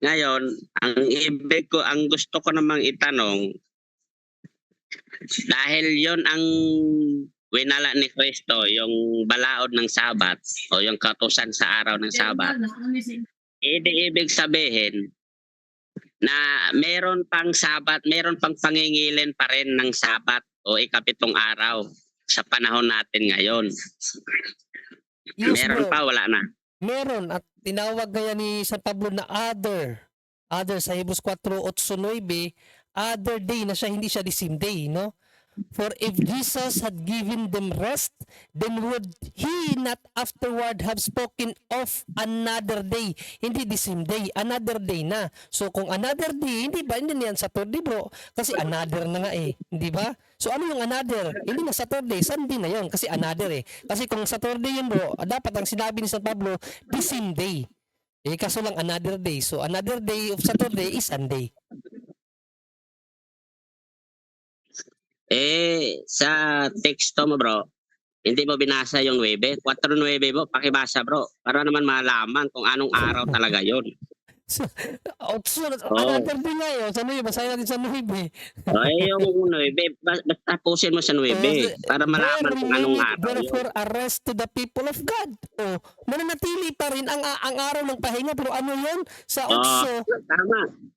Ngayon, ang gusto ko namang itanong, dahil yon ang winala ni Kristo, yung balaod ng Sabat o yung kautusan sa araw ng Sabat, ibig sabihin na meron pang Sabat, meron pang pangingilin pa rin ng Sabat o ikapitong araw sa panahon natin ngayon. Yes, Meron bro. pa, wala na. Meron, at tinawag kaya ni San Pablo na other sa Hebrews 4:8-9, other day na siya, hindi siya the same day, no? For if Jesus had given them rest, then would he not afterward have spoken of another day? Hindi the same day, another day na. So kung another day, hindi ba, hindi na yan Saturday, bro? Kasi another na nga eh, hindi ba? So ano yung another? Hindi na Saturday, Sunday na yon kasi another eh. Kasi kung Saturday yun, bro, dapat ang sinabi ni San Pablo, the same day. Eh kaso lang another day. So another day of Saturday is Sunday. Sa teksto mo, bro, hindi mo binasa yung 9, 4:9 bro, pakibasa bro, para naman malaman kung anong araw talaga yon. So, another day nga yun. Sa 9, basahin natin sa 9. Yung 9, basta tapusin mo sa 9 para malaman kung anong araw therefore yun. arrest to the people of God. Mananatili pa rin ang araw ng pahinga, pero ano yun? Sa 8. Tama.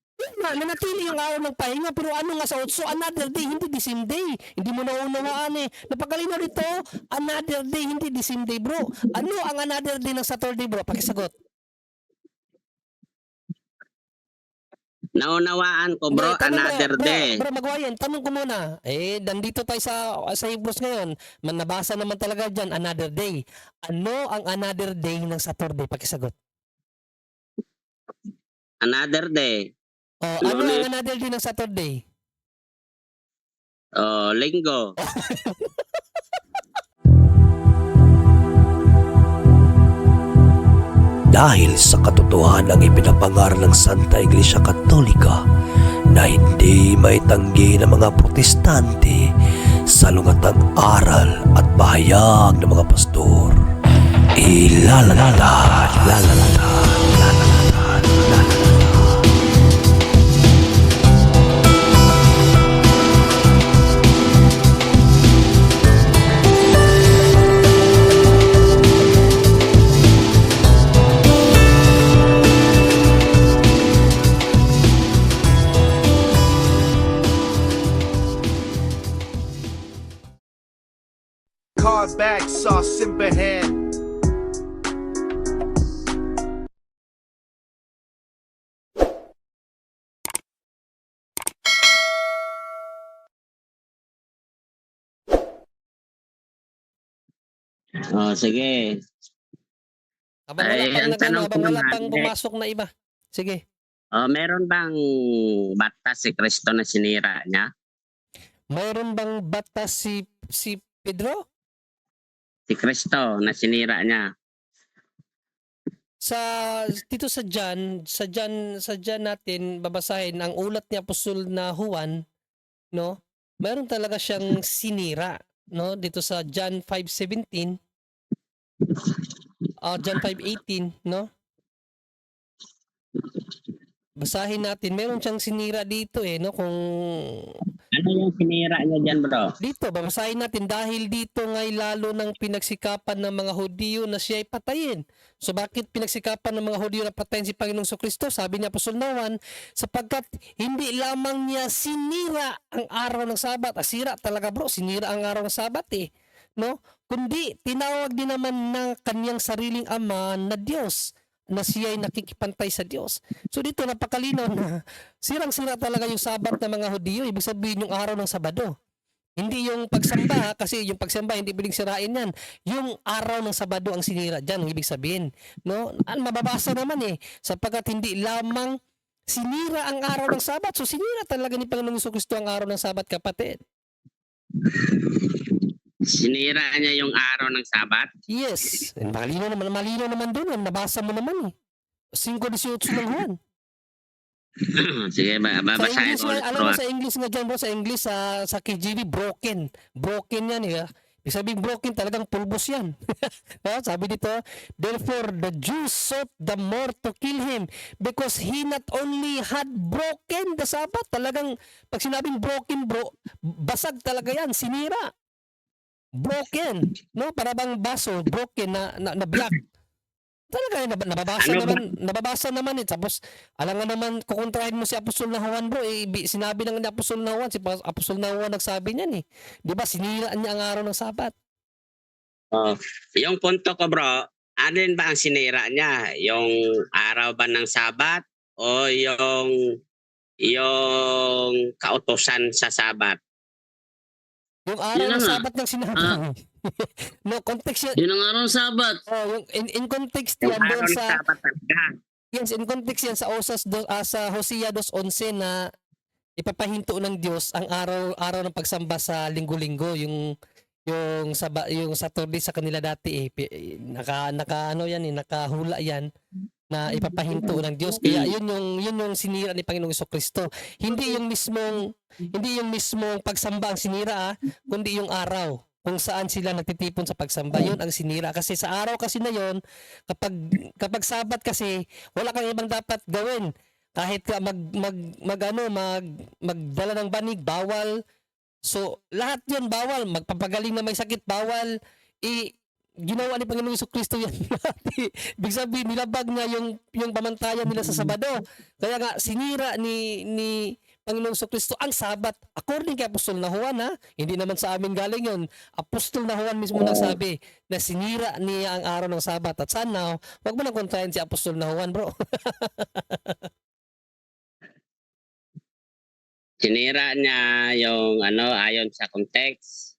Nanatili yung araw ng pahinga, pero ano nga sa 8, another day, hindi the same day. Hindi mo naunawaan eh. Napakalinaw dito, another day, hindi the same day, bro. Ano ang another day ng Saturday, bro? Pakisagot. Naunawaan ko, bro, another day. Bro, Magwayan, tanong ko muna. Nandito tayo sa Hebrews ngayon. Nabasa naman talaga dyan, another day. Ano ang another day ng Saturday? Pakisagot. Another day. Ano ang another day ng Saturday? Linggo. Dahil sa katotohanan ng ipinapangaral ng Santa Iglesia Katolika na hindi maitanggi ng mga protestante sa lungatang aral at pahayag ng mga pastor, ilalatad. Bag sauce Simbahan. Sige. Habang wala pang pumasok na iba. Sige. Meron bang batas si Kristo na sinira niya? Meron bang batas si Pedro? Si Kristo na sinira niya. Dito sa John natin babasahin ang ulat ni Apostol na Juan, no? Meron talaga siyang sinira, no? Dito sa John 5:17, John 5:18, no? Basahin natin, meron siyang sinira dito no, kung ano yung sinira niya dyan, bro? Dito, babasahin natin, dahil dito ngay lalo ng pinagsikapan ng mga Hudyo na siya ay patayin. So bakit pinagsikapan ng mga Hudyo na patayin si Panginoong Kristo? Sabi niya Apostol Juan, sapagkat hindi lamang niya sinira ang araw ng Sabat. Sira talaga, bro, sinira ang araw ng Sabat no? Kundi tinawag din naman ng kanyang sariling ama na Diyos, na siya ay nakikipantay sa Diyos. So dito napakalinaw na sirang-sira talaga yung Sabat ng mga Hudyo. Ibig sabihin yung araw ng Sabado. Hindi yung pagsamba, kasi yung pagsamba hindi pwedeng sirain yan. Yung araw ng Sabado ang sinira dyan, ang ibig sabihin. No? Mababasa naman sapagkat hindi lamang sinira ang araw ng Sabat. So sinira talaga ni Panginoong Jesucristo ang araw ng Sabat, kapatid. Sinira niya yung araw ng Sabat? Yes. Malino naman doon. Nabasa mo naman 5:18 ng Juan. Sige, babasahin ko ulit, alam mo sa English nga dyan, bro, sa English, sa KJV, broken yan Ibig sabihin broken, talagang pulbos yan. Sabi dito, therefore the Jews sought the more to kill him because he not only had broken the Sabbath, talagang pag sinabing broken bro, basag talaga yan, sinira. Broken, no? Para bang baso, broken na black. Talaga nababasa Ano ba? nababasa naman eh. Tapos alam nga naman kukontrahin mo si Apostol na Juan bro, sinabi ng ni Apostol na Juan, si Apostol na Juan nagsabi niyan eh. 'Di ba sinira niya ang araw ng Sabat. Oh, yung punto ko bro, alin ba ang sinira niya? Yung araw ba ng Sabat o yung kautusan sa Sabat? Yung araw Yun na ng nga. Sabat ng sinabi. No, context yan. Yun ang araw ng Sabat. Oh, yung in context Yung yan araw doon ng sa Sabat talaga. yes, in context yan sa sa Hosea 2:11 na ipapahinto ng Diyos ang araw ng pagsamba sa linggo-linggo, yung Saturday sa kanila dati naka ano yan nakahula yan na ipapahinto ng Diyos. Kaya yun yung sinira ni Panginoong Jesucristo. Hindi yung mismong pagsamba ang sinira kundi yung araw kung saan sila nagtitipon sa pagsamba. Yun ang sinira kasi sa araw kasi na yun, kapag Sabat kasi wala kang ibang dapat gawin. Kahit ka magdala ng banig, bawal. So, lahat yun bawal. Magpapagaling na may sakit, bawal. Ginawa ni Panginoong Jesucristo yan. Ibig sabihin, nilabag niya yung pamantayan nila sa Sabado. Kaya nga, sinira ni Panginoong Jesucristo ang Sabat. According kay Apostol na Juan, hindi naman sa amin galing yun. Apostol na Juan mismo nagsabi na sinira niya ang araw ng Sabat. At sana, wag mo nang kontrahin si Apostol na Juan, bro. Sinira niya yung ayon sa context.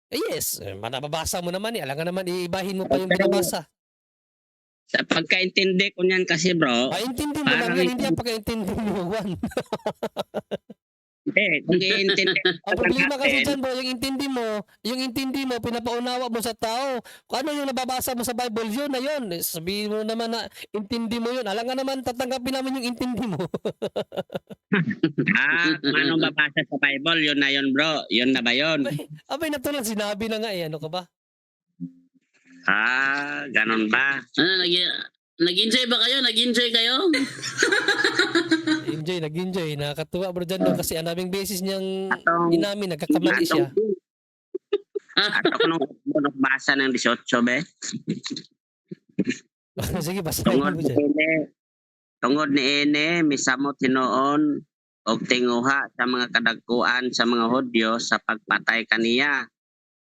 Yes, nababasa mo naman alam nga naman, iibahin mo pa yung binabasa. Sa pagkaintindi ko niyan kasi bro, Paintindi mo lang parang yan, hindi ang pagkaintindi mo, Juan. kung iintindi Ang problema kasi dyan bro, yung intindi mo, pinapaunawa mo sa tao. Kung ano yung nababasa mo sa Bible, yun na yun. Sabihin mo naman na intindi mo yun. Alam nga naman, tatanggapin namin yung intindi mo. ano babasa sa Bible, yun na yun bro. Yun na ba yun? Abay, natulang sinabi na nga ano ka ba? Ganon ba? Ano, nag-enjoy ba kayo? Nag-enjoy kayo? Nag-enjoy. Nakakatuwa bro dyan, no? Kasi ang naming beses niyang Atong- inamin, nagkakamali siya. Ato ko nung basa ng 18 be. Sige, basahin mo dyan. Tungod ni Ene, misamo tinuon og tinguha sa mga kadagkuan sa mga Hudyo sa pagpatay kaniya.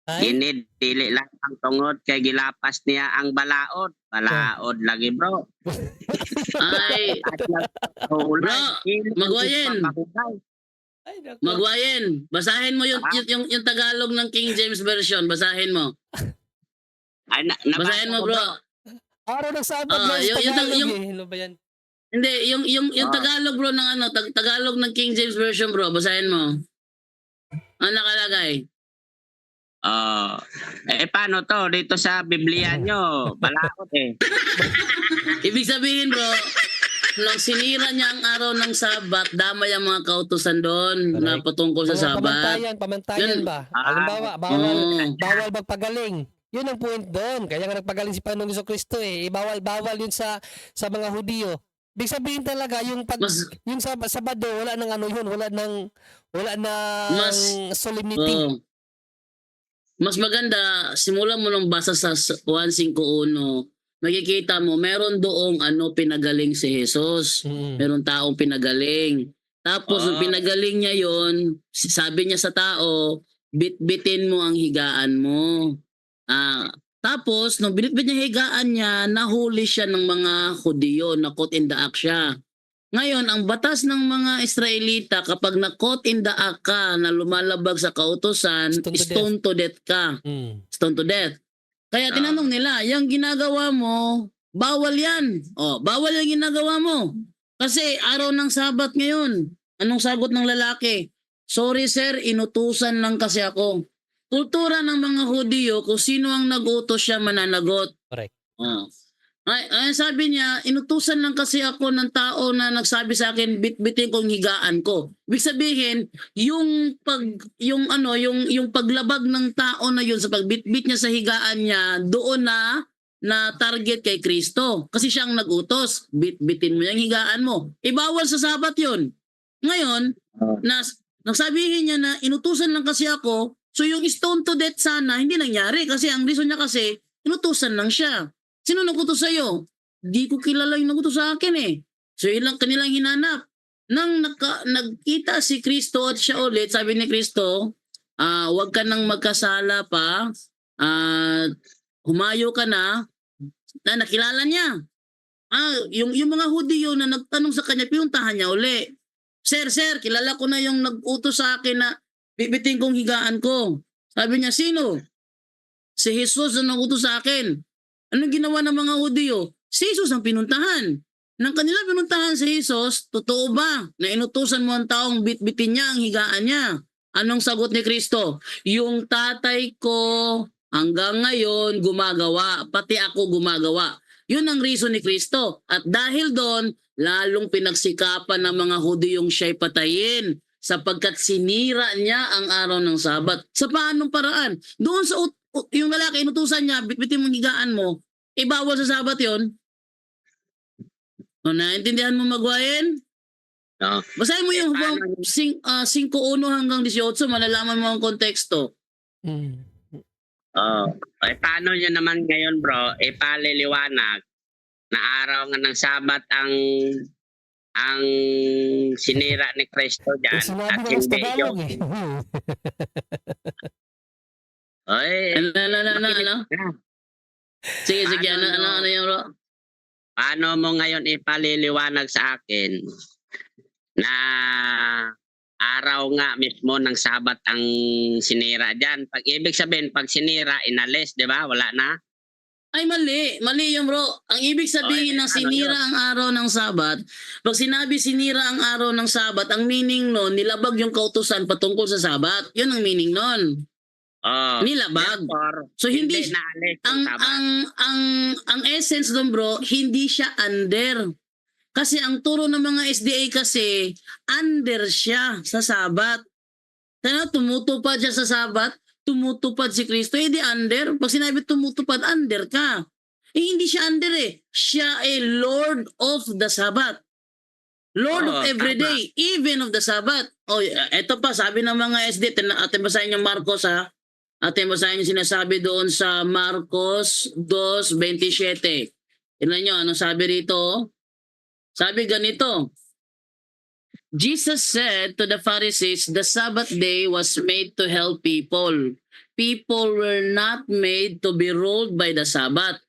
Ay, Ini dili lang ang tungod kay gilapas niya ang balaod. Balaod lagi bro. Ay, Bro, magwayin. ay, naku. Magwayen. Basahin mo yung Tagalog ng King James Version. Basahin mo. Ay, Basahin mo, bro. Araw ng Sabat Ah, na yung- Tagalog Ano ba yan? Hindi, yung Ah. Tagalog bro ng Tagalog ng King James Version bro. Basahin mo. Ano nakalagay? Paano to? Dito sa Biblia nyo, balaod Ibig sabihin bro, nung sinira niya ang araw ng Sabat, damay ang mga kautusan doon na patungkol sa Oo, Sabat. pamantayan Yun. ba? Halimbawa, Oo. bawal magpagaling. Yun ang point doon. Kaya nga nagpagaling si Panginoong Jesucristo bawal yun sa mga Hudiyo. Ibig sabihin talaga yung sa Sabado wala nang wala nang solemnity. Oo. Mas maganda, simulan mo nung basa sa 1:5:1, makikita mo, meron doong pinagaling si Jesus. Mm. Meron taong pinagaling. Tapos, nung pinagaling niya yon, sabi niya sa tao, bitbitin mo ang higaan mo. Tapos, nung binitbit niya higaan niya, nahuli siya ng mga Hudiyo, na-caught in the act siya. Ngayon, ang batas ng mga Israelita, kapag na-caught in the act ka na lumalabag sa kautusan, Stone to death. stone to death ka. Mm. Stone to death. Kaya tinanong nila, yung ginagawa mo, bawal yan. Bawal yung ginagawa mo. Kasi araw ng Sabat ngayon. Anong sagot ng lalaki? Sorry sir, inutusan lang kasi ako. Kultura ng mga Hudiyo, kung sino ang nag-utos siya mananagot. Correct. Ay, sabi niya, inutusan lang kasi ako ng tao na nagsabi sa akin, bitbitin kong higaan ko. Ibig sabihin, yung paglabag ng tao na yun sa pagbitbit niya sa higaan niya, doon na target kay Kristo. Kasi siyang nag-utos, bitbitin mo yung higaan mo. Ibawal sa Sabat yun. Ngayon, nagsabihin niya na inutusan lang kasi ako, so yung stone to death sana, hindi nangyari. Kasi ang reason niya kasi, inutusan lang siya. Sino nagutos sa'yo? Di ko kilala yung nagutos sa akin eh. So yun lang kanilang hinanap. Nang nagkita si Kristo at siya ulit, sabi ni Kristo, huwag ka nang magkasala pa, humayo ka na nakilala niya. Yung mga Hudyo na nagtanong sa kanya, pinuntahan niya uli. Sir, kilala ko na yung nag-utos sa akin na bibitin kong higaan ko. Sabi niya, sino? Si Jesus na nag-utos sa akin. Anong ginawa ng mga Hudyo? Si Jesus ang pinuntahan. Nang kanila pinuntahan si Jesus, totoo ba na inutusan mo ang taong bitbitin niya ang higaan niya? Anong sagot ni Kristo? Yung tatay ko hanggang ngayon gumagawa, pati ako gumagawa. Yun ang reason ni Kristo. At dahil doon, lalong pinagsikapan ng mga Hudyong siya'y patayin sapagkat sinira niya ang araw ng Sabat. Sa paanong paraan? Doon sa yung lalaki, inutusan niya, bitbitin mong higaan mo, ibawal sa Sabat yun. O, naintindihan mo, Magwayen? No. Basahin mo yung 5:1 hanggang 18, malalaman mo ang konteksto. Paano nyo naman ngayon, bro, ipaliliwanag na araw nga ng Sabat ang sinira ni Kristo dyan Sinabi at na sa hindi Tagalog yung... eh. Ano? Sige, ano yung bro? Paano mo ngayon ipaliliwanag sa akin na araw nga mismo ng Sabat ang sinira dyan? Pag ibig sabihin, pag sinira, inalis, di ba? Wala na? Ay, mali. Mali yung bro. Ang ibig sabihin ng sinira ang araw ng Sabat, pag sinabi sinira ang araw ng Sabat, ang meaning nun, nilabag yung kautusan patungkol sa Sabat. Yun ang meaning nun. Nilabag. So hindi naalis ang yung Sabat. ang essence doon bro, hindi siya under. Kasi ang turo ng mga SDA kasi under siya sa Sabat. Kaya tumutupad siya sa Sabat, tumutupad si Kristo, di under. Pag sinabi tumutupad, under ka. Hindi siya under eh. Siya ay Lord of the Sabbath. Lord of every tama. day, even of the Sabbath. Eto pa, sabi ng mga SD, atin basahin yung Marcos ha. Atin basahin yung sinasabi doon sa Marcos 2:27. Tignan nyo, anong sabi rito? Sabi ganito, Jesus said to the Pharisees, the Sabbath day was made to help people. People were not made to be ruled by the Sabbath.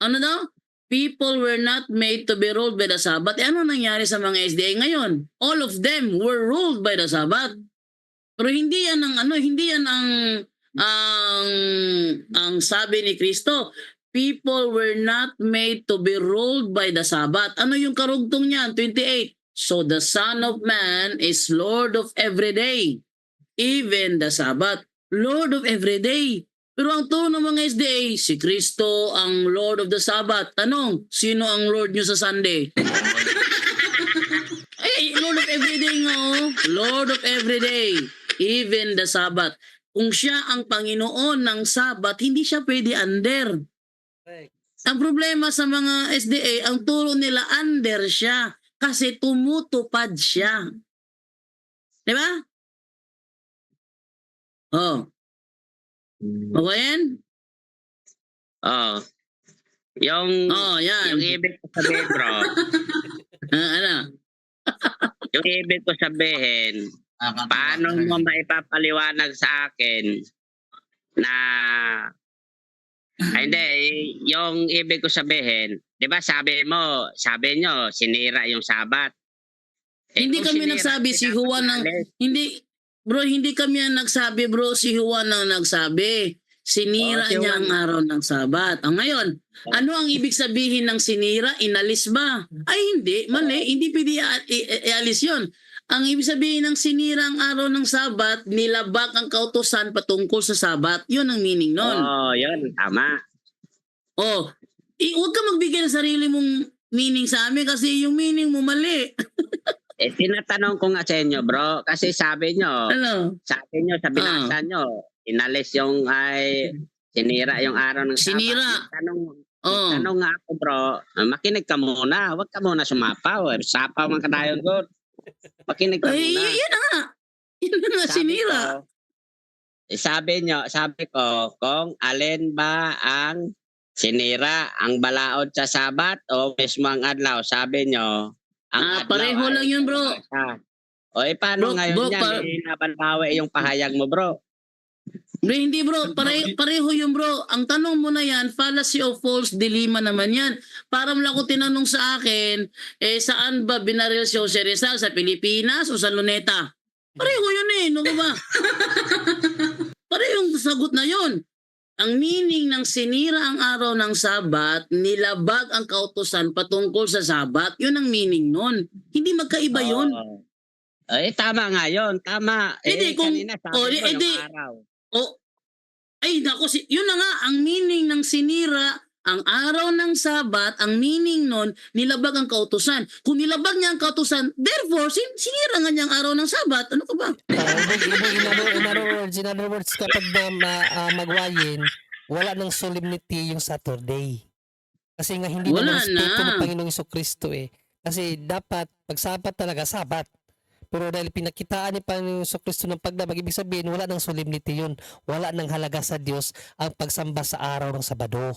Ano daw? People were not made to be ruled by the Sabbath. Ano nangyari sa mga SDA ngayon? All of them were ruled by the Sabbath. Pero hindi yan ang sabi ni Kristo. People were not made to be ruled by the Sabbath. Ano yung karugtong niyan? 28. So the Son of Man is Lord of every day, even the Sabbath. Lord of every day. Pero ang turo ng mga SDA, si Kristo ang Lord of the Sabbath. Tanong, sino ang Lord nyo sa Sunday? Lord of every day nga oh. Lord of every day, even the Sabbath. Kung siya ang Panginoon ng Sabbath, hindi siya pwede under. Ang problema sa mga SDA, ang turo nila under siya kasi tumutupad siya. Di ba? Okay? Yan. Yung ibig ko sabihin, bro. Ano? Yung ibig ko sabihin, paano mo maipapaliwanag sa akin na hindi, yung ibig ko sabihin, 'di ba sabi nyo sinira yung Sabat. Hindi kami nagsabi si Juan hindi kami ang nagsabi bro, si Juan ang nagsabi. Sinira si niya Juan. ang araw ng Sabat. Ngayon, ano ang ibig sabihin ng sinira? Inalis ba? Ay hindi, mali, hindi pwede ialis 'yon. Ang ibig sabihin ng sinira ang araw ng Sabat, nilabag ang kautusan patungkol sa Sabat. 'Yun ang meaning nun. Yun, tama. Huwag ka magbigay ng sarili mong meaning sa amin kasi yung meaning mo mali. Tinatanong ko nga sa inyo, bro. Kasi sabi nyo sa binasa nyo, inalis yung sinira yung araw ng Sabat. Sinira. Tanong nga ako, bro. Makinig ka muna. Huwag ka muna sumapaw. Sapaw man kadayon ko. Makinig ka muna. Yan na nga. Yan na nga, sinira. Sabi ko, kung alin ba ang sinira, ang balaod sa Sabat o mismo ang adlaw? Sabi nyo, ang adlaw Pareho lang yun, bro. O paano Bro, ngayon yan? Nabantawi yung pahayag mo, bro. Bro, hindi bro, pareho yun bro. Ang tanong mo na yan, fallacy of false dilemma naman yan. Parang lang ko tinanong sa akin, saan ba binaril si Jose Rizal? Sa Pilipinas o sa Luneta? Pareho yun no ba? Parehong sagot na yun. Ang meaning ng sinira ang araw ng Sabat, nilabag ang kautusan patungkol sa Sabat, yun ang meaning nun. Hindi magkaiba yun. Tama nga yun. Tama. Hindi, Kanina sabi mo yung araw. Yun na nga, ang meaning ng sinira, ang araw ng Sabat, ang meaning nun, nilabag ang kautusan. Kung nilabag niya ang kautusan, therefore, sinira nga niya ang araw ng Sabat. Ano ka ba? In other words, kapag magwayin, wala ng solemnity yung Saturday. Kasi nga hindi Wala naman respeto na. ng Panginoong Jesucristo Kasi dapat, pag Sabat talaga, Sabat. Pero dahil pinakitaan ni Panginoong Jesucristo ng pagdamag, ibig sabihin, wala ng solemnity yun. Wala ng halaga sa Diyos ang pagsamba sa araw ng Sabado.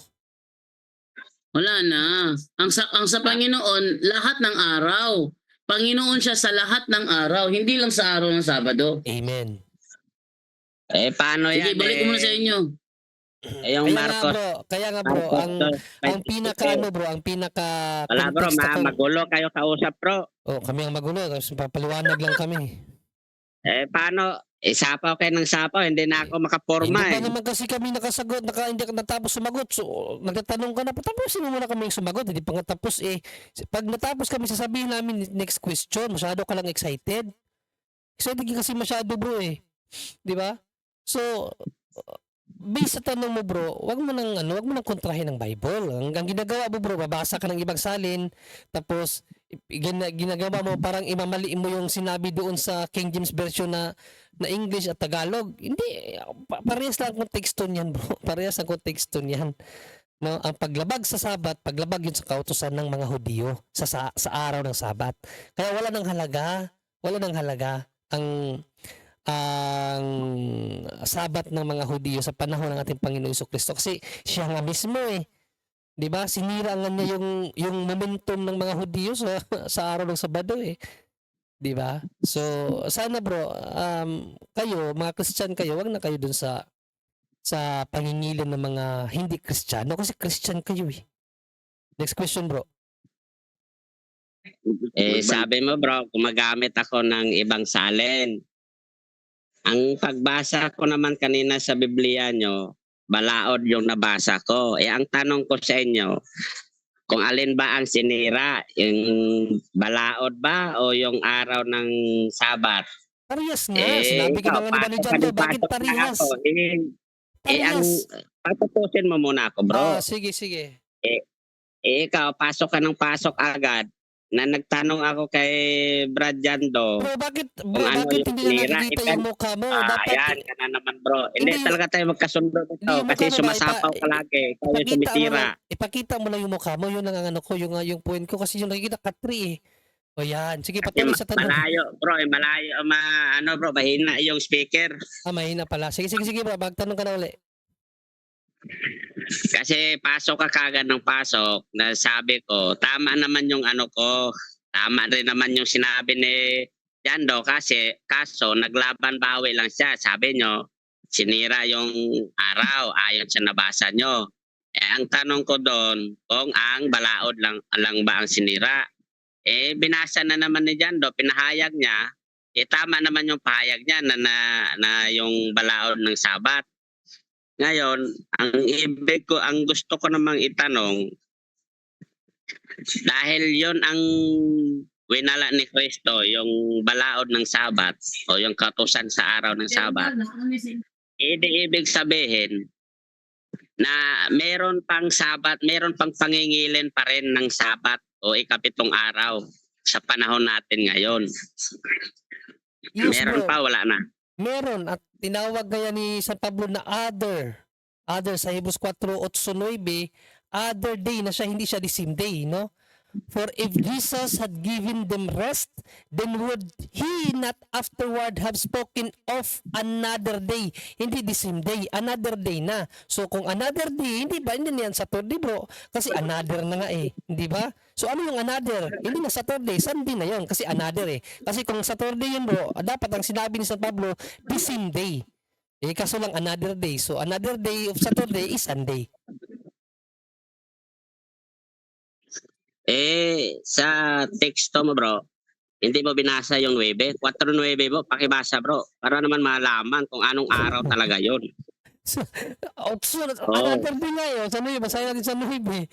Wala na. Ang sa Panginoon, lahat ng araw. Panginoon siya sa lahat ng araw, hindi lang sa araw ng Sabado. Amen. Paano Sige, yan? balik ko muna sa inyo. Yung Marcos. Kaya nga bro, ang pinaka Wala bro, magulo kayo kausap bro. kami ang magulo, tapos papaliwanag lang kami. Paano? Sapaw kayo ng sapaw, hindi na ako makaporma Hindi pa naman kasi kami nakasagot, hindi ka natapos sumagot. So, nagtatanong ka na, tapusin mo muna kami yung sumagot. Hindi pa nga tapos Pag natapos kami, sasabihin namin next question. Masyado ka lang excited. Excited kasi masyado bro Di ba? So, based sa tanong mo bro, wag mo nang kontrahin ng Bible. Ang ginagawa mo bro, babasa ka ng ibang salin, tapos ginagawa mo parang imamali mo yung sinabi doon sa King James version na English at Tagalog. Hindi, parehas lang ang konteksto niyan bro. Parehas ang konteksto niyan. No, ang paglabag sa Sabat, paglabag yun sa kautusan ng mga Hudyo sa araw ng Sabat. Kaya wala nang halaga ang Sabat ng mga Hudyo sa panahon ng ating Panginoong Jesucristo kasi siya nga mismo 'di ba? Sinira nga niya yung momentum ng mga Hudyo sa araw ng Sabado 'di ba? So sana bro, kayo mga Christian kayo, wag na kayo dun sa pangingilin ng mga hindi Kristiyano kasi Christian kayo Next question bro. Sabi mo bro, gumagamit ako ng ibang salin. Ang pagbasa ko naman kanina sa Biblia nyo, balaod yung nabasa ko. Ang tanong ko sa inyo, kung alin ba ang sinira, yung balaod ba o yung araw ng Sabat? Parehas nga. Sinabi ko na nga ni John, bakit parehas? Patutusin mo muna ako bro. Sige. Ikaw, pasok ka ng pasok agad. Na nagtanong ako kay Brad Jando. Bro, bakit yung hindi na nakikita yung mukha mo? Yan ka na naman bro. Hindi talaga tayo magkasundo dito kasi sumasapaw ka lagi. Ikaw yung sumitira. Ipakita mo lang yung mukha mo. Yun ang ko, yung point ko kasi yung nakikita katri O yan. Sige, patuloy sa tanong. Malayo bro, malayo. Bro, mahina yung speaker. Mahina pala. Sige bro, magtanong ka na uli. Kasi pasok ka kagad ng pasok na sabi ko, tama naman yung tama rin naman yung sinabi ni Jando kasi kaso naglaban bawi lang siya. Sabi nyo, sinira yung araw ayon sa nabasa nyo. Ang tanong ko doon, kung ang balaod lang ba ang sinira? Binasa na naman ni Jando, pinahayag niya, tama naman yung pahayag niya na yung balaod ng Sabat. Ngayon, ang gusto ko namang itanong, dahil yon ang winala ni Kristo, yung balaod ng Sabat o yung kautusan sa araw ng Sabat, ibig sabihin, na meron pang Sabat, meron pang pangingilin pa rin ng Sabat o ikapitong araw sa panahon natin ngayon. Yes, Meron bro. pa, wala na. Meron at tinawag kaya ni San Pablo na other sa Hebrews 4:8-9, other day na siya, hindi siya the same day, no? For if Jesus had given them rest, then would he not afterward have spoken of another day? Hindi the same day, another day na. So kung another day, hindi ba? Hindi yan Saturday, bro. Kasi another na nga eh. Hindi ba? So ano yung another? Hindi na Saturday, Sunday na yon kasi another eh. Kasi kung Saturday yun, bro, dapat ang sinabi ni San Pablo, the same day. Eh, kaso lang another day. So another day of Saturday is Sunday. Sa teksto mo, bro, hindi mo binasa yung 9. 4:9, bro. Pakibasa, bro. Para naman malaman kung anong araw talaga yon. So, Oo. another day nga yun. Sa 9, basahin natin sa 9.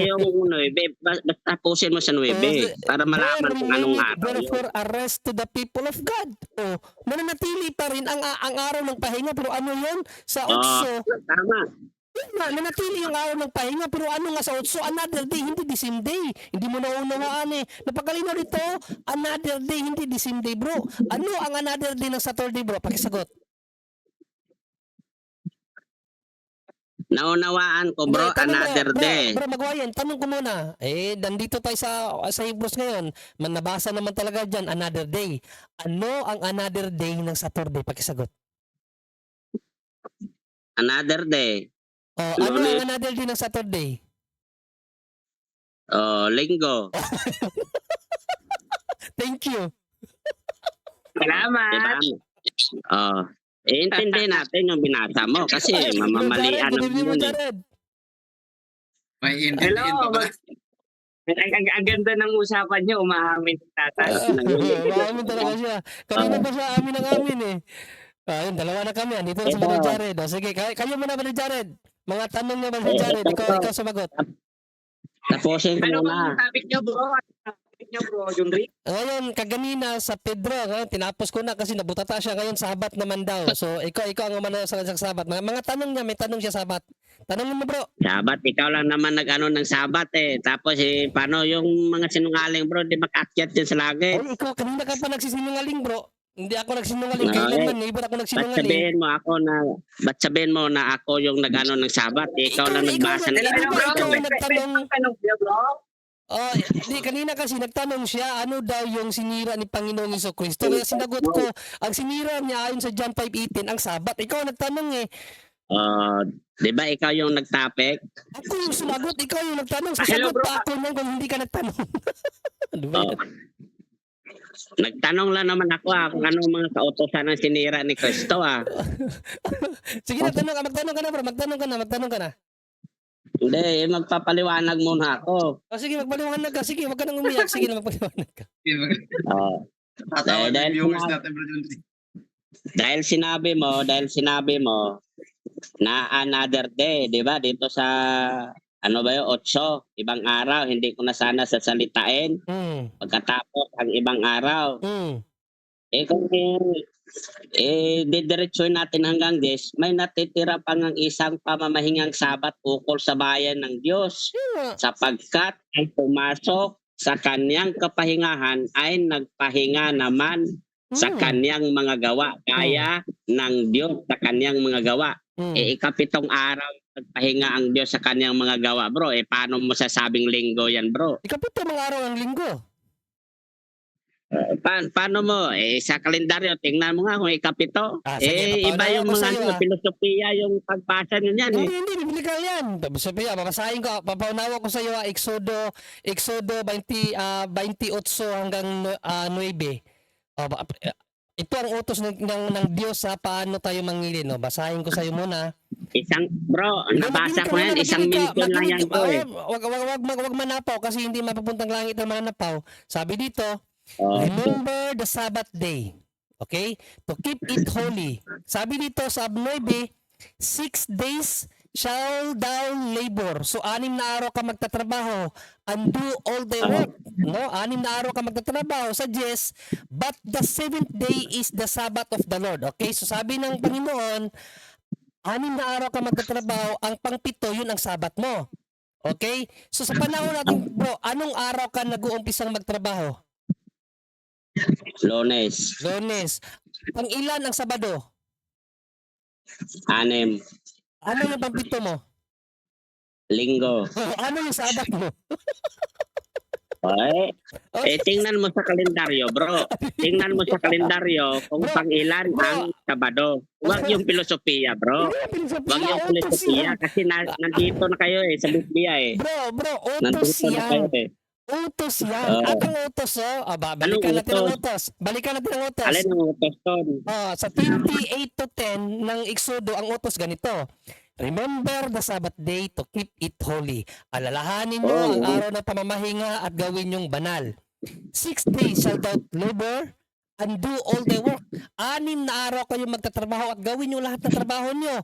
Yung 9, basta tapusin mo sa 9 para malaman kung anong araw yun. Therefore, arrest to the people of God. O, nananatili pa rin ang araw ng pahinga. Pero ano yun? Sa 8, Tama. nanatili yung araw ng pahinga. Pero ano nga sa 8, another day, hindi the same day. Hindi mo naunawaan eh. Napakalinaw dito, another day, hindi the same day, bro. Ano ang another day ng Saturday, bro? Pakisagot. Naunawaan ko, bro, another day. Bro, Magwayan, tanong ko muna. Eh, nandito tayo sa Hebrews ngayon. Nabasa naman talaga dyan, another day. Ano ang another day ng Saturday? Pakisagot. Another day. Oh, ano ang another day ng Saturday? Linggo. Thank you. Diba? Intindihin natin yung binasa mo kasi mamamalian Good ng evening mo, yun. Jared. May intindihin pa ba? Ang ganda ng usapan niyo, umaamin si tatay. Maamin talaga siya. Kanina pa siya amin ang amin eh. Ayun, dalawa na kami. Andito na si Brother Jared. O, sige, kayo muna, Brother Jared. Mga tanong niya, Brother Jared. Ikaw sumagot. Tapusin ko Ano muna. bang topic niyo, bro? Ano topic niyo, bro? Junri? Ngayon, kaganina sa Pedro, tinapos ko na kasi nabutata siya ngayon sabat naman daw. So, ikaw ang umano sa sabat. Mga tanong niya, may tanong siya sabat. Tanong mo, bro. Sabat, ikaw lang naman nag-ano ng sabat eh. Tapos paano yung mga sinungaling, bro, di makakyat din sa langit. Ay, ikaw, kanina ka pa nagsisinungaling, bro. Hindi ako nagsinungaling. Ay, Kailanman, iba ako Ba't nagsinungaling. sabihin mo na ako yung nag-ano ng sabat? Ikaw lang nagbasa ng Ikaw, sabat. ikaw ang nagtanong. Tanong niyo, bro? Oh, di kanina kasi nagtanong siya ano daw yung sinira ni Panginoong Jesucristo. Kaya sinagot ko, ang sinira niya ayon sa John 5:18 ang Sabat. Ikaw ang nagtanong eh. Di ba ikaw yung nagtapik? Ako yung sumagot, ikaw yung nagtanong. Hello, Sasagot bro. pa ako nang kung hindi ka nagtanong. Ano ba Oh. yan? Nagtanong lang naman ako kung anong mga kautosan ng sinira ni Kristo Sige, magtanong ka na bro. Magtanong ka na. Hindi, magpapaliwanag muna ako. O sige, magpaliwanag ka. Sige, wag ka nang umiyak. Sige na, magpaliwanag ka. Tatawa Dahil ng viewers sinabi- natin, bro. Junri. Dahil sinabi mo na another day, di ba? Dito sa, 8, ibang araw, hindi ko na sana sasalitain. Pagkatapos, ang ibang araw. Kung didiretsuhin natin hanggang 10, may natitira pang ang isang pamamahingang sabat ukol sa bayan ng Diyos. Sapagkat ang pumasok sa kanyang kapahingahan ay nagpahinga naman sa kanyang mga gawa. Kaya ng Diyos sa kanyang mga gawa. Ikapitong araw nagpahinga ang Diyos sa kanyang mga gawa, bro. Paano mo sasabing linggo yan, bro? Ikapito mga araw ng linggo. Paano mo? Sa kalendaryo, tingnan mo nga kung ikapito. Sige, Iba papaunawa yung ko mga sa'yo, filosofiya, yung pagbasa nyo yan. Hindi, biblical yan. Sabi, babasahin ko, papaunawa ko sa iyo, Exodo 28 hanggang 9. Ito ang utos ng Diyos sa paano tayo mangilin. No? Basahin ko sa iyo muna. Nabasa ko yan, isang minuto lang yan ko eh. Wag manapaw kasi hindi mapapuntang langit ang manapaw. Sabi dito, remember the Sabbath day. Okay? To keep it holy. Sabi dito sa 9, 6 days shall thou labor. So, 6 na araw ka magtatrabaho and do all the work. No? 6 na araw ka magtatrabaho sa 10, but the 7th day is the Sabbath of the Lord. Okay? So, sabi ng Panginoon, 6 na araw ka magtatrabaho, ang pangpito yun ang sabat mo. Okay? So sa panahon natin, bro, anong araw ka nag-uumpisang magtrabaho? Lunes, Lunes. Pang-ilan ang Sabado? 6, Ano yung pangpito mo? Linggo. Ano yung sabat mo? Ay, tingnan mo sa kalendaryo, bro. Tingnan mo sa kalendaryo kung Bro, pang-ilan bro. ang Sabado. Huwag yung filosofiya, bro. Huwag yung filosofiya kasi nandito na kayo sa Biblia eh. Bro, utos Nandito na kayo yan. eh. Utos yan. At ang utos, balikan Anong natin ang utos? utos. Balikan natin ang utos. Alin ang utos doon? Sa 28-10 ng Exodo, ang utos ganito. Remember the Sabbath day to keep it holy. Alalahanin mo ang araw ng pamamahinga at gawin yung banal. 6 days shall thou labor and do all the work. 6 na araw kayo magtatrabaho at gawin yung lahat ng trabaho nyo.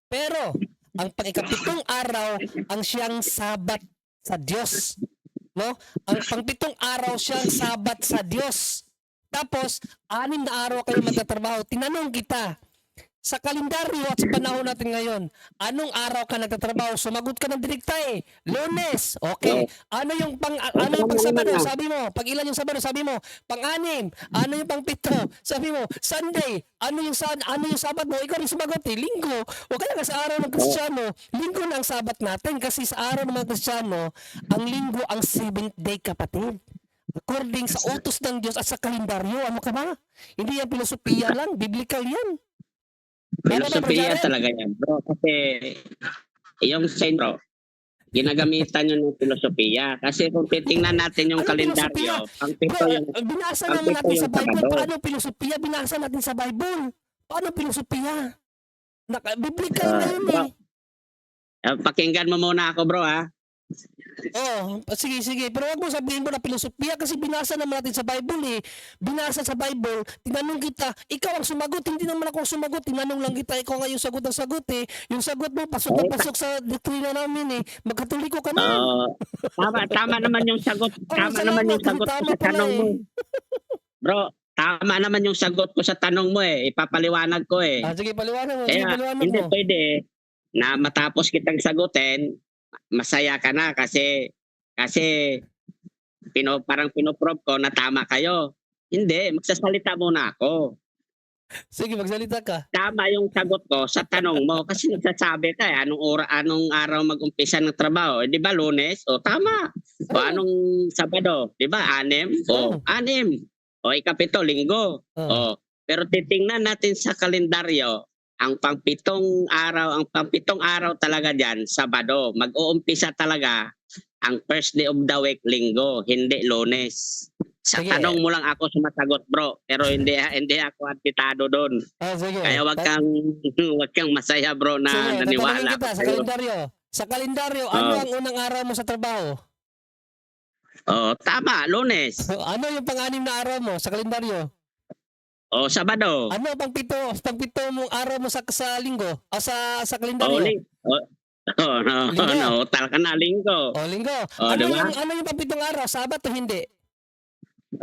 Pero, ang pang-ikapitong araw, ang siyang Sabat sa Diyos. No? Ang pang-pitong araw siyang Sabat sa Diyos. Tapos, 6 na araw kayo magtatrabaho. Tinanong kita, sa kalendaryo at sa panahon natin ngayon, anong araw ka nagtatrabaho? Sumagot ka ng direkta eh. Lunes. Okay. Ano yung pang Sabado? Sabi mo. Pag ilan yung Sabado? Sabi mo. Pang-6. Ano yung pang-7? Sabi mo. Sunday. Ano yung Sabat mo? Ikaw rin sumagot eh. Linggo. O kaya nga sa araw ng Kristiyano, Linggo na ang Sabat natin kasi sa araw ng mga Kristiyano, ang Linggo ang 7th day, kapatid. According sa utos ng Diyos at sa kalendaryo, ano ka ba? Hindi yan filosofiya lang, biblical yan. Filosofiya talaga yan, bro. Kasi yung sentro, ginagamitan yun ng filosofiya. Kasi kung titingnan natin yung Ano kalendaryo, filosofiya? ang pito Bro, yung... binasa ang naman pito natin sa yung Bible. Sabado. Paano filosofiya? Binasa natin sa Bible. Paano filosofiya? Biblical na yun eh. Pakinggan mo muna ako, bro, ha? Sige. Pero wag mo sabihin mo na filosofiya kasi binasa naman natin sa Bible eh. Binasa sa Bible, tinanong kita, ikaw ang sumagot, hindi naman ako ang sumagot. Tinanong lang kita, ikaw nga yung sagot ng sagot eh. Yung sagot mo, pasok na pasok sa doktrina namin eh. Magkatoliko ka na. Tama naman yung sagot. Tama salamat. naman yung sagot ko Tama sa pala tanong mo. eh. Bro, tama naman yung sagot ko sa tanong mo eh. Ipapaliwanag ko eh. Sige, paliwanag mo. Kaya hindi mo. pwede na matapos kitang sagutin, masaya ka na kasi parang pinoprove ko na tama kayo. Hindi, magsasalita muna ako. Sige, magsalita ka. Tama yung sagot ko sa tanong mo kasi nagsasabi ka anong araw mag-umpisa ng trabaho? Di ba Lunes? O tama. O anong Sabado? Di ba 6? O 6. O ikapito, Linggo. O pero titingnan natin sa kalendaryo, ang pangpitong araw talaga diyan, Sabado. Mag-uumpisa talaga ang first day of the week, Linggo, hindi Lunes. Sa Sige. tanong mo lang ako sumasagot, bro. Pero hindi ako antitado doon. Sige. Kaya wag kang masaya, bro, na Sige, naniwala tatanungin kita ako sa sa'yo. kalendaryo. Sa kalendaryo, ano ang unang araw mo sa trabaho? Tama, Lunes. Ano yung pang-6 na araw mo sa kalendaryo? Sabado. Ano ang pangpito mong araw mo sa linggo? Sa kalendaryo? Tal ka na, Linggo. Linggo. Diba? Ano yung pangpitong araw? Sabat o hindi?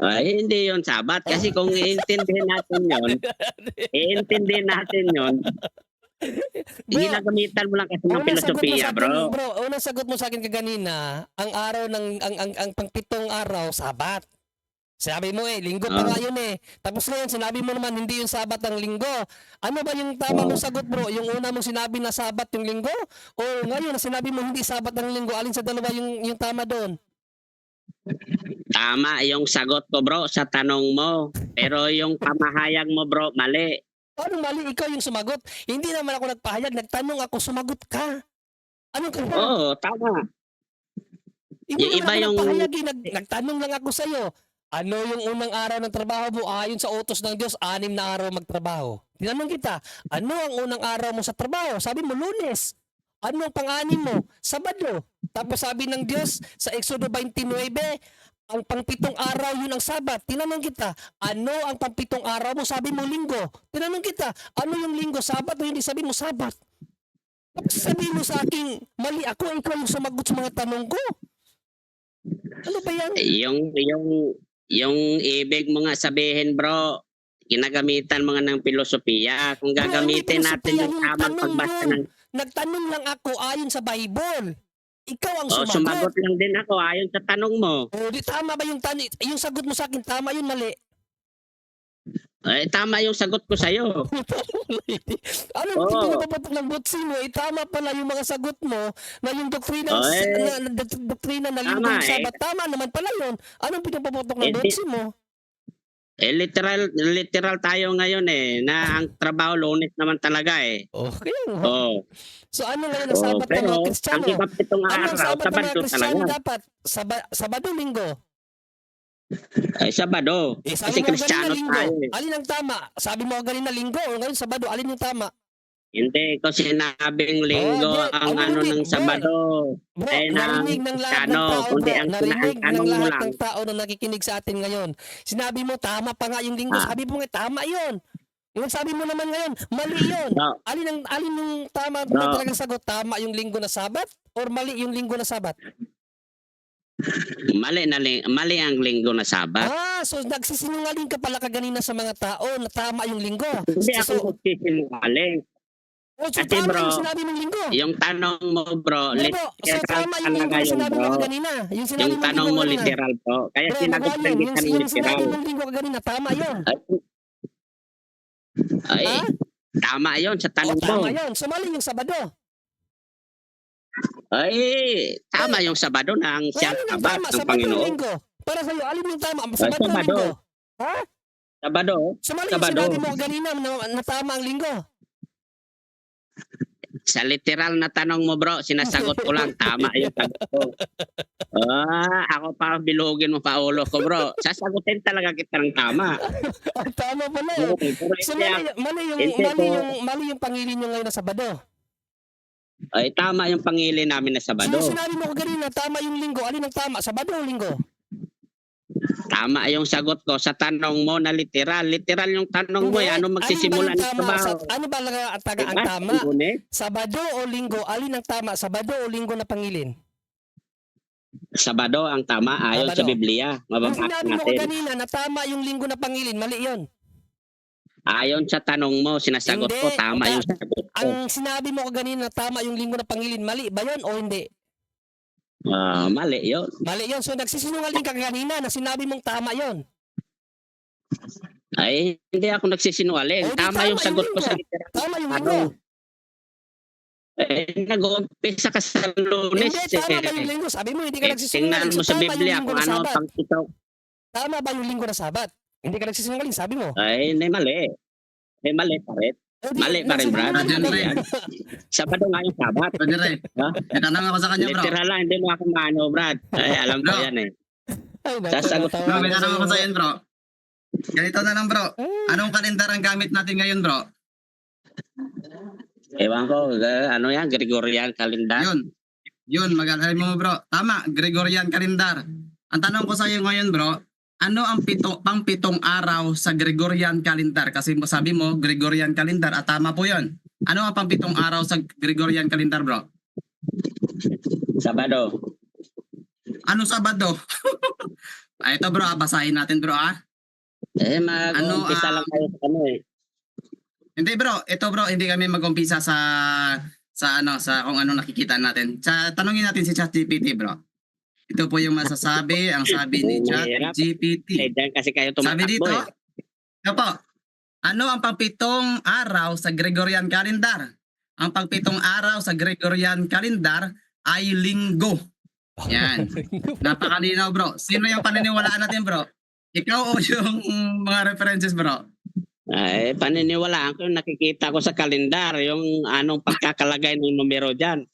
Ay, hindi yon Sabat. Kasi kung iintindihin natin yon, ginagamitan mo lang kasi ng filosofiya, bro. Unang sagot mo sa akin kaganina, ang araw ang pangpitong araw, Sabat. Sabi mo Linggo pa nga yun eh. Tapos ngayon, sinabi mo naman hindi yung Sabat ang Linggo. Ano ba yung tama mong sagot, bro? Yung una mong sinabi na Sabat yung Linggo? O ngayon, sinabi mo hindi Sabat ang Linggo? Alin sa dalawa yung tama doon? Tama yung sagot ko, bro, sa tanong mo. Pero yung pamahayag mo, bro, mali. Paano mali? Ikaw yung sumagot. Hindi naman ako nagpahayag. Nagtanong ako, sumagot ka. Ano ka ba? Oo, tama. Hindi Yung naman iba ako yung- nagpahayag. Nagtanong lang ako sa'yo. Ano yung unang araw ng trabaho mo? Ayon sa utos ng Diyos, 6 na araw magtrabaho. Tinanong kita, ano ang unang araw mo sa trabaho? Sabi mo, Lunes. Ano ang pang-6 mo? Sabado. Tapos sabi ng Diyos sa Exodo 29, ang pang-7 araw yun ang Sabat. Tinanong kita, ano ang pang-7 araw mo? Sabi mo, Linggo. Tinanong kita, ano yung Linggo? Sabat o hindi? Sabi mo, Sabat. Tapos sabi mo sa akin, mali ako, ikaw yung sumagot sa mga tanong ko. Ano ba yan? Yung ibig mo nga sabihin, bro, ginagamitan mga ng filosofiya. Kung Bro, gagamitin hindi natin filosofiya yung yung tamang tanong pagbasa yun. ng... Nagtanong lang ako ayon sa Bible. Ikaw ang O, sumagot. sumagot lang din ako ayon sa tanong mo. O, di tama ba yung tanong? Yung sagot mo sa akin, tama yun, mali. Tama yung sagot ko sa'yo. Anong Oo. pinapapatok ng butsi mo? Tama pala yung mga sagot mo na yung doktrina, doktrina na linggo Tama, ng Sabat. Tama naman pala yun. Anong pinapapatok ng Eh, di- butsi mo? Literal tayo ngayon na ang trabaho Lunes naman talaga Okay. Oh. So ano ngayon ang Sabat ng pero mga ang Kristiyano? ipapitong Ano ang araw, Sabat ng mga Sabado Kristiyano talaga. dapat? Sabado, Linggo. Sabado. Eh, Kasi sabi mo Kristiyano ganina tayo Linggo. Alin ang tama? Sabi mo ganina Linggo o ngayon Sabado, alin yung tama? Hindi ko sinabing linggo di. ang Ano, ng bro. Sabado. Bro, Ay, narinig ng lahat ng Kristiyano, tao, kundi bro. ang Narinig ng tanong mo lahat lang. ng tao na nakikinig sa atin ngayon. Sinabi mo, tama pa nga yung linggo. Ah. Sabi mo nga, tama yun. Yung sabi mo naman ngayon, mali yun. Bro, Alin yung tama Bro. na talagang sagot? Tama yung linggo na Sabat? Or mali yung linggo na Sabat? mali ang linggo na Sabat. So nagsisinungaling ka pala kaganina sa mga tao na tama yung linggo. Hindi So, ako magsisinungaling. so kasi, tama bro, yung sinabi mong linggo. Yung tanong mo, bro, Bro, so literal tama yung linggo talaga na yun, sinabi mo bro. kaganina. Yung sinabi Yung mong tanong linggo mo kaganina. literal, bro. Kaya Bro, sinagot magwalo, lang kita yung sinabi literal. mong linggo kaganina, tama yun. Ay, Ha? tama yun sa tanong mo. Tama yun. So mali yung Sabado. Ay, tama yung Sabado na ang siyang Alin ang Sabat tama? ng Sabado o Panginoon. linggo? Para sa'yo, alin yung tama? Sabado o Sabado. linggo? Ha? Sabado. So mali yung Sabado. sinabi mo kanina na tama ang linggo. Sa literal na tanong mo, bro, sinasagot ko lang tama yung sagot ko. Ako pa bilugin mo pa ulo ko, bro. Sasagutin talaga kita ng tama. Tama pala yun. Pero So hindi mali yung pangilin nyo ngayon na Sabado. ay tama yung pangili namin na Sabado. So sinabi mo kanina, tama yung linggo. Alin ang tama? Sabado o linggo? Tama yung sagot ko sa tanong mo na literal. Literal yung tanong mo, Hindi. ano magsisimula Alin ba ng yung tama? trabaho? Ano ba ang tama? Sabado o linggo? Alin ang tama? Sabado o linggo na pangilin? Sabado ang tama ayon Sabado. sa Biblia. Kung Mababasa sinabi mo natin. kanina na tama yung linggo na pangilin, mali yun. Ayon sa tanong mo, sinasagot ko Hindi. tama yung sagot ko. Ang sinabi mo kanina na tama yung linggo na pangilin, mali ba yun o hindi? Mali yun. Mali yun. So nagsisinungaling ka kanina na sinabi mong tama yun. Ay, hindi ako nagsisinungaling. O, di Tama yung sagot ko linggo. sa literal. Tama yung Ano? linggo. Nag-uumpisa ka sa Lunes. Hindi, tama ba yung linggo? Sabi mo, hindi ka nagsisinungaling. Tingnan mo So, sa tama yung Biblia linggo kung na ano Sabat. pang ito. Tama ba yung linggo na Sabat? Hindi ka nagsisinungaling, sabi mo. Ay, hindi mali. Ay, mali pa rin. Mali pa rin, Brad. nagsisinungaling ka. Sabado nga yung Sabat. Pwede rin. Ha? May tanong ako sa kanya, bro. Literal lang, hindi mo ako maano, Brad. Ay, alam ko Bro. yan eh. Ay, naku, Sasagot. natawa Bro, may ako tanong ako sa'yo. sa iyo, bro. Ganito na lang, bro. Anong kalendar ang gamit natin ngayon, bro? Ewan ko, ano yan, Gregorian calendar. Yun, mag-alay mo, bro. Tama, Gregorian calendar. Ang tanong ko sa iyo ngayon, bro, ano ang pang-pitong araw sa Gregorian calendar? Kasi sabi mo, Gregorian calendar, at tama po yun. Ano ang pang-pitong araw sa Gregorian calendar, bro? Sabado. Ano Sabado? Ito, bro, basahin natin, bro, Mag-uumpisa lang kayo sa ano eh. Hindi, bro. Ito, bro, hindi kami mag-umpisa sa kung ano nakikita natin. Tanungin natin si ChatGPT, bro. Ito po yung masasabi, ang sabi ni Mahirap. ChatGPT. Diyan kasi kayo Sabi tumatakbo dito, eh. ito po, ano ang pang-pitong araw sa Gregorian calendar? Ang pang-pitong araw sa Gregorian calendar ay linggo. Yan. Napakalinaw, bro. Sino yung paniniwalaan natin, bro? Ikaw o yung mga references, bro? Ay, paniniwalaan ko yung nakikita ko sa kalendar, yung anong pagkakalagay ng numero dyan.